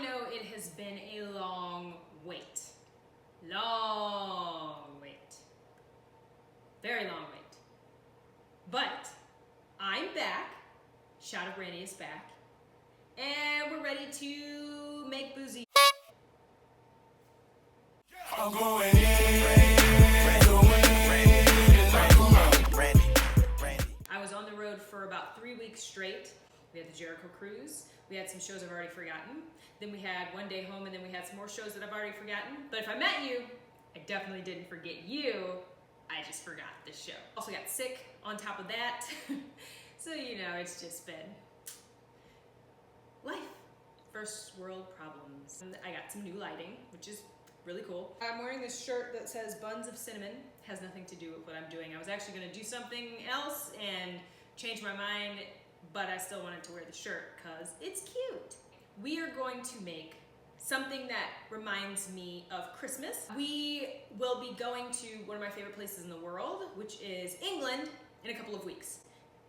know it has been a long wait. Long wait. Very long wait. But I'm back. Shot of Brandi is back. And we're ready to make boozy. I'm going in. I was on the road for about 3 weeks straight. We had the Jericho cruise. We had some shows I've already forgotten. Then we had one day home, and then we had some more shows that I've already forgotten. But if I met you, I definitely didn't forget you. I just forgot this show. Also got sick on top of that. So, you know, it's just been life. First world problems. I got some new lighting, which is really cool. I'm wearing this shirt that says Buns of Cinnamon. Has nothing to do with what I'm doing. I was actually gonna do something else and change my mind, but I still wanted to wear the shirt because it's cute. We are going to make something that reminds me of Christmas. We will be going to one of my favorite places in the world, which is England, in a couple of weeks.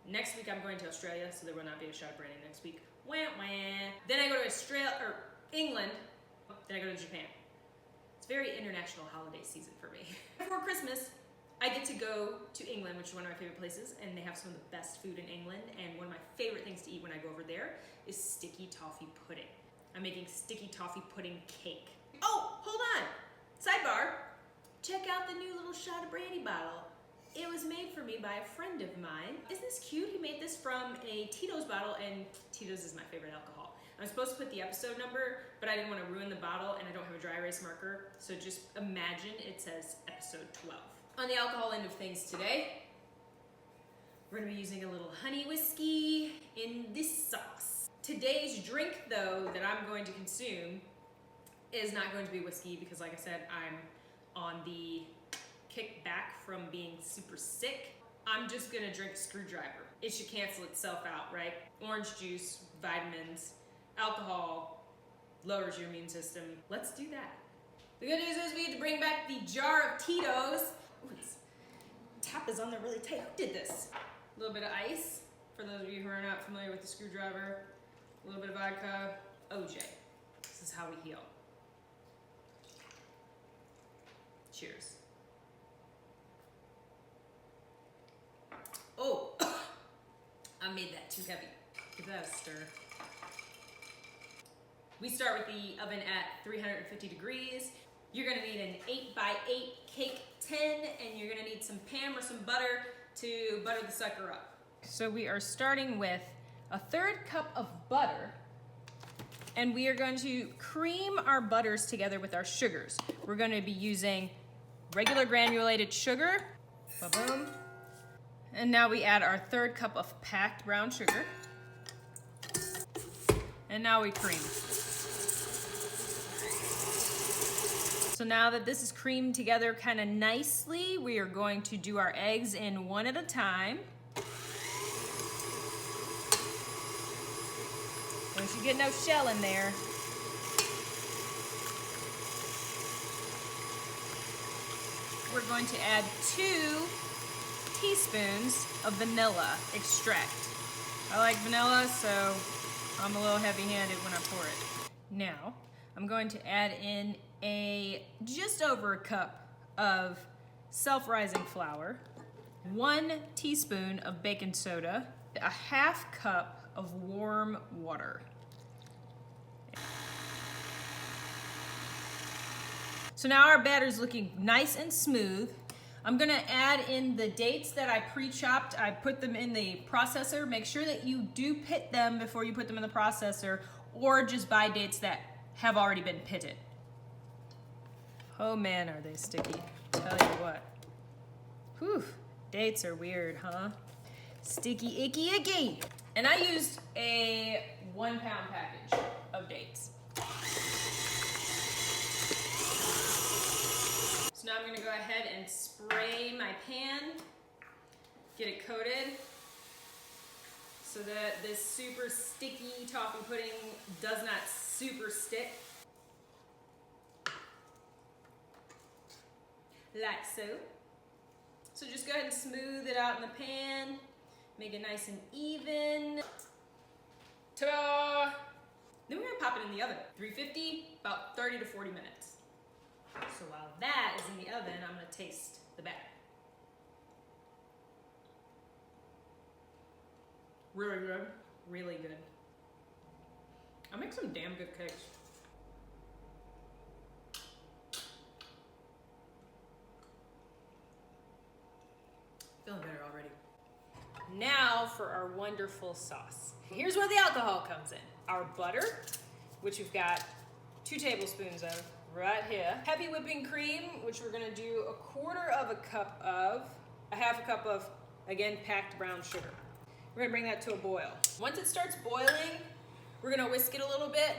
Next week I'm going to Australia, so there will not be a shot of Brandi next week. Wah, wah. Then I go to England, then I go to Japan. It's very international holiday season for me. Before Christmas, I get to go to England, which is one of my favorite places, and they have some of the best food in England, and one of my favorite things to eat when I go over there is sticky toffee pudding. I'm making sticky toffee pudding cake. Oh, hold on. Sidebar. Check out the new little shot of Brandi bottle. It was made for me by a friend of mine. Isn't this cute? He made this from a Tito's bottle, and Tito's is my favorite alcohol. I'm supposed to put the episode number, but I didn't want to ruin the bottle, and I don't have a dry erase marker, so just imagine it says episode 12. On the alcohol end of things today, we're gonna be using a little honey whiskey in this sauce. Today's drink, though, that I'm going to consume is not going to be whiskey because, like I said, I'm on the kick back from being super sick. I'm just gonna drink a screwdriver. It should cancel itself out, right? Orange juice, vitamins, alcohol lowers your immune system. Let's do that. The good news is we get to bring back the jar of Tito's. Ooh, this tap is on there really tight. Who did this? A little bit of ice, for those of you who are not familiar with the screwdriver. A little bit of vodka. OJ. This is how we heal. Cheers. Oh, I made that too heavy. Give that a stir. We start with the oven at 350 degrees. You're gonna need an 8x8 cake tin, and you're gonna need some Pam or some butter to butter the sucker up. So we are starting with a 1/3 cup of butter, and we are going to cream our butters together with our sugars. We're gonna be using regular granulated sugar, ba-boom. And now we add our 1/3 cup of packed brown sugar. And now we cream. So now that this is creamed together kind of nicely, we are going to do our eggs in one at a time. Don't you get no shell in there. We're going to add 2 teaspoons of vanilla extract. I like vanilla, so I'm a little heavy-handed when I pour it. Now, I'm going to add in just over a cup of self-rising flour, 1 teaspoon of baking soda, a 1/2 cup of warm water. So now our batter's looking nice and smooth. I'm gonna add in the dates that I pre-chopped. I put them in the processor. Make sure that you do pit them before you put them in the processor, or just buy dates that have already been pitted. Oh man, are they sticky. Tell you what. Whew, dates are weird, huh? Sticky, icky, icky. And I used a 1-pound package of dates. So now I'm gonna go ahead and spray my pan, get it coated, so that this super sticky toffee pudding does not super stick. Like so. So just go ahead and smooth it out in the pan, make it nice and even. Ta-da! Then we're gonna pop it in the oven. 350, about 30 to 40 minutes. So while that is in the oven, I'm gonna taste the batter. Really good, really good. I make some damn good cakes. Feeling better already. Now for our wonderful sauce. Here's where the alcohol comes in. Our butter, which we've got 2 tablespoons of right here. Heavy whipping cream, which we're gonna do 1/4 cup of, 1/2 cup of, again, packed brown sugar. We're gonna bring that to a boil. Once it starts boiling, we're gonna whisk it a little bit.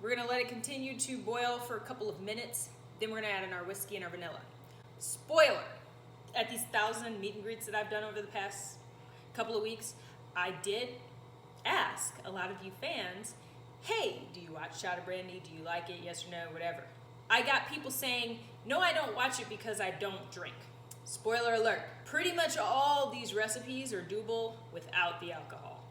We're gonna let it continue to boil for a couple of minutes. Then we're gonna add in our whiskey and our vanilla. Spoiler, at these 1,000 meet and greets that I've done over the past couple of weeks, I did ask a lot of you fans, hey, do you watch Shot of Brandi? Do you like it? Yes or no, whatever. I got people saying, no, I don't watch it because I don't drink. Spoiler alert, pretty much all these recipes are doable without the alcohol.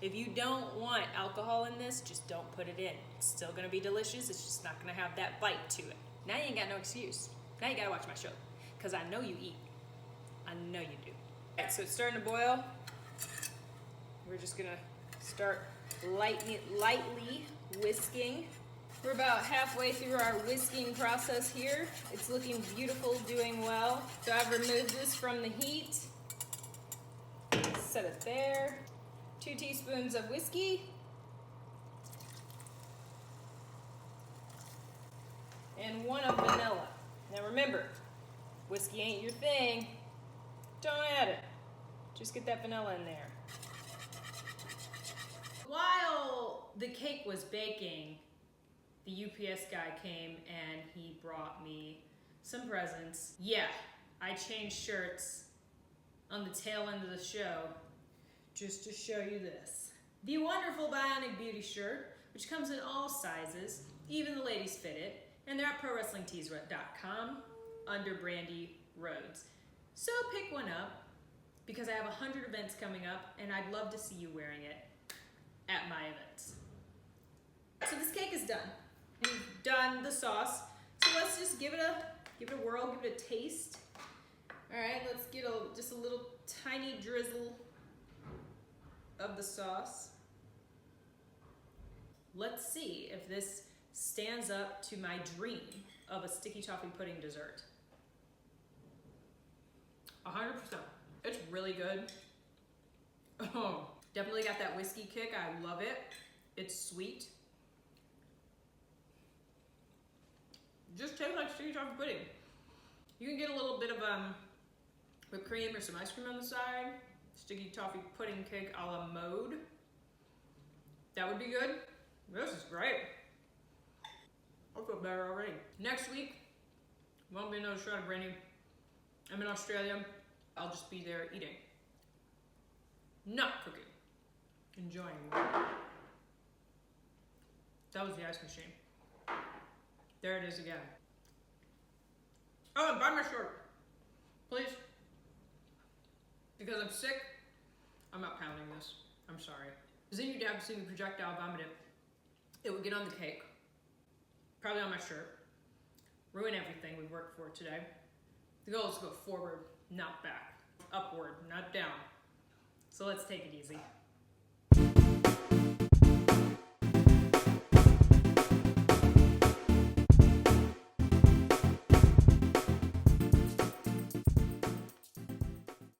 If you don't want alcohol in this, just don't put it in. It's still gonna be delicious, it's just not gonna have that bite to it. Now you ain't got no excuse. Now you gotta watch my show, because I know you eat. I know you do. All right, so it's starting to boil. We're just gonna start lightly whisking. We're about halfway through our whisking process here. It's looking beautiful, doing well. So I've removed this from the heat. Set it there. 2 teaspoons of whiskey. And 1 of vanilla. Now remember, whiskey ain't your thing. Don't add it. Just get that vanilla in there. While the cake was baking, the UPS guy came and he brought me some presents. Yeah, I changed shirts on the tail end of the show just to show you this. The wonderful Bionic Beauty shirt, which comes in all sizes, even the ladies fit it, and they're at ProWrestlingTees.com under Brandi Rhodes. So pick one up because I have 100 events coming up and I'd love to see you wearing it at my events. So this cake is done. We've done the sauce. So let's just give it a whirl, give it a taste. All right, let's get just a little tiny drizzle of the sauce. Let's see if this stands up to my dream of a sticky toffee pudding dessert. 100%. It's really good. Oh, definitely got that whiskey kick. I love it. It's sweet. Just tastes like sticky toffee pudding. You can get a little bit of whipped cream or some ice cream on the side. Sticky toffee pudding cake a la mode. That would be good. This is great. I feel better already. Next week, won't be another Shot of Brandi. I'm in Australia. I'll just be there eating. Not cooking. Enjoying. That was the ice machine. There it is again. Oh, and buy my shirt. Please. Because I'm sick, I'm not pounding this. I'm sorry. Because then you'd have to see me projectile vomit it. It would get on the cake. Probably on my shirt. Ruin everything we worked for today. The goal is to go forward, not back. Upward, not down. So let's take it easy.